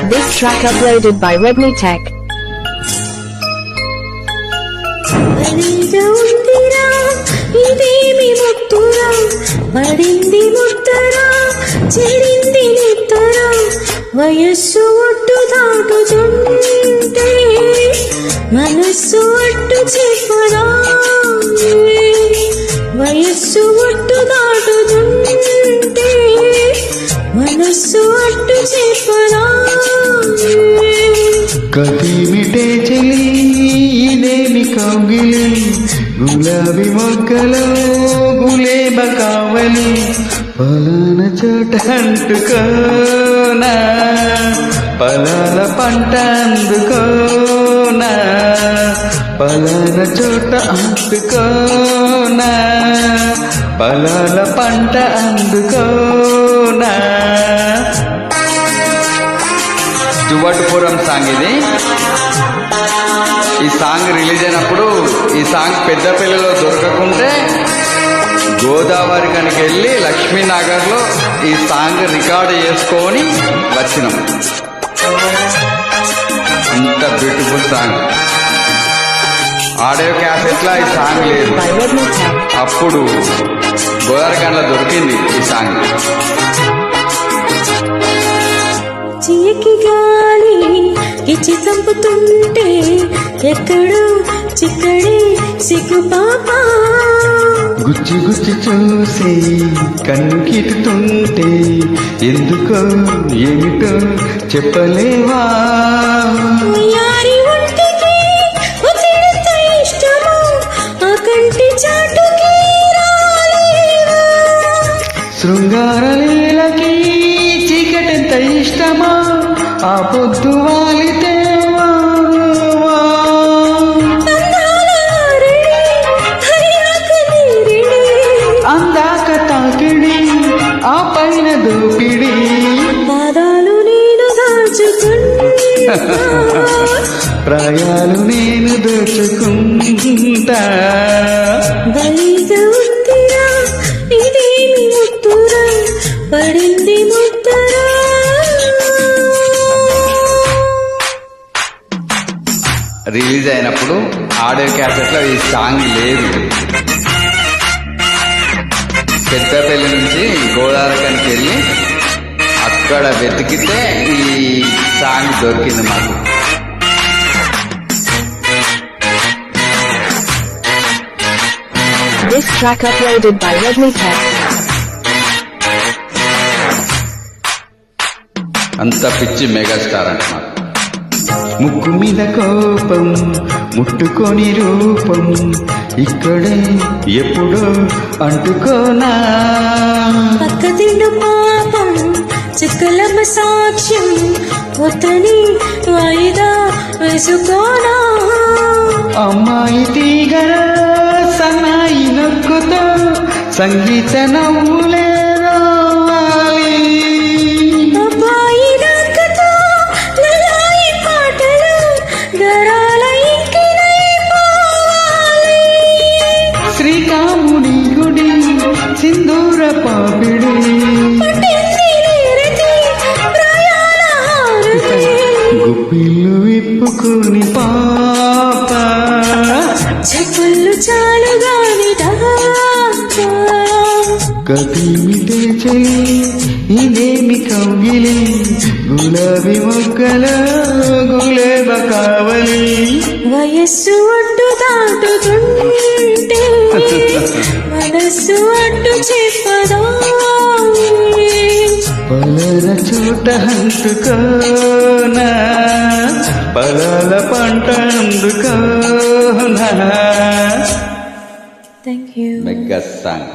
This track uploaded by Rebney Tech. ఇదేమి ముత్తురా పడింది ముత్తరా చెడింది నిత్తరా వయస్సు ఒట్టు దాటుతుంటే మనస్సు ఒట్టు చెప్పరా వయస్సు ఒట్టు దాటుతుంటే మనస్సు ఒట్టు చెప్పరా కదిమిటే చెలి ఇదేమి కౌగిలి గులాబీ మొక్కలో గులేబ కావలి పలాన చోట అంటుకోనా పలాల పంట అందుకోనా పలాన చోట అంటుకోనా పలాల పంట అందుకోనా. జువ్వట్టుపురం సాంగ్ ఇది. ఈ సాంగ్ రిలీజ్ అయినప్పుడు ఈ సాంగ్ పెద్దపల్లిలో దొరకకుంటే గోదావరి కనుక వెళ్ళి లక్ష్మీనగర్లో ఈ సాంగ్ రికార్డు చేసుకొని వచ్చినాం. అంత బ్యూటిఫుల్ సాంగ్. ఆడియో క్యాసెట్లా ఈ సాంగ్ లేదు, అప్పుడు గోదావరికండ్లో దొరికింది ఈ సాంగ్. చీకి గాలి ఇచ్చి చంపుతుంటే ఎక్కడో చిక్కడే సిగ్గు పాప గుచ్చి గుచ్చి చూసి కన్నుకిటుంటే ఎందుకో ఏమిటో చెప్పలేవా. యారి ఒంటికి ఒత్తిడిత ఇష్టమో ఆ కంటి చాటుకి రాలేవా. శృంగార లీలకి చీకటెంత ఇష్టమో ఆ పొద్దు వాలితే అందాక తాకిడి ఆ పైన దోపిడి పాదాలు నేను దాచుకుంటా ప్రాయాలు నేను దోచుకుంటా. బలిగా ఉందిరా ఇదేమి ముత్తురా పడింది ముత్తరా. రిలీజ్ అయినప్పుడు ఆడియో క్యాసెట్లో ఈ సాంగ్ లేదు. పెద్దపల్లి నుంచి గోదావరికి వెళ్ళి అక్కడ వెతికితే ఈ సాంగ్ దొరికింది మాకు. This track uploaded by Rebney Tech. అంత పిచ్చి మెగాస్టార్ అంటున్నారు. ముక్కు మీద కోపం ముట్టుకొని రూపం ఇక్కడే ఎప్పుడో అంటుకోనా. పక్క తిండు పాపం చిక్కలమ్మ సాక్ష్యం కొత్తని వాయిదా వేసుకోనా. అమ్మాయి తీగల సన్నాయి నొక్కుతో సంగీత నవ్వులే రావాలి. అబ్బాయి నక్కతో లలాయి పాటలు గరాల ఇంకినై పోవాలి. శ్రీకాముడి గుడి సింధూర పాపిడి పట్టింది నీరతి ప్రయాణ హారతి. గుప్పిళ్ళు విప్పుకొని పాప చెప్పులు చాలుగాని కదిమిటే చెలి ఇదేమి కౌగిలి గులాబీ మొక్కల గులేబ కావలి. వయస్సు ఒడ్డు దాటుతుంటే మనస్సు అడ్డు చెప్పదా. పలర చోట హంచుకోనా పలాల పంట అందుకోనా. Thank you. Mega song.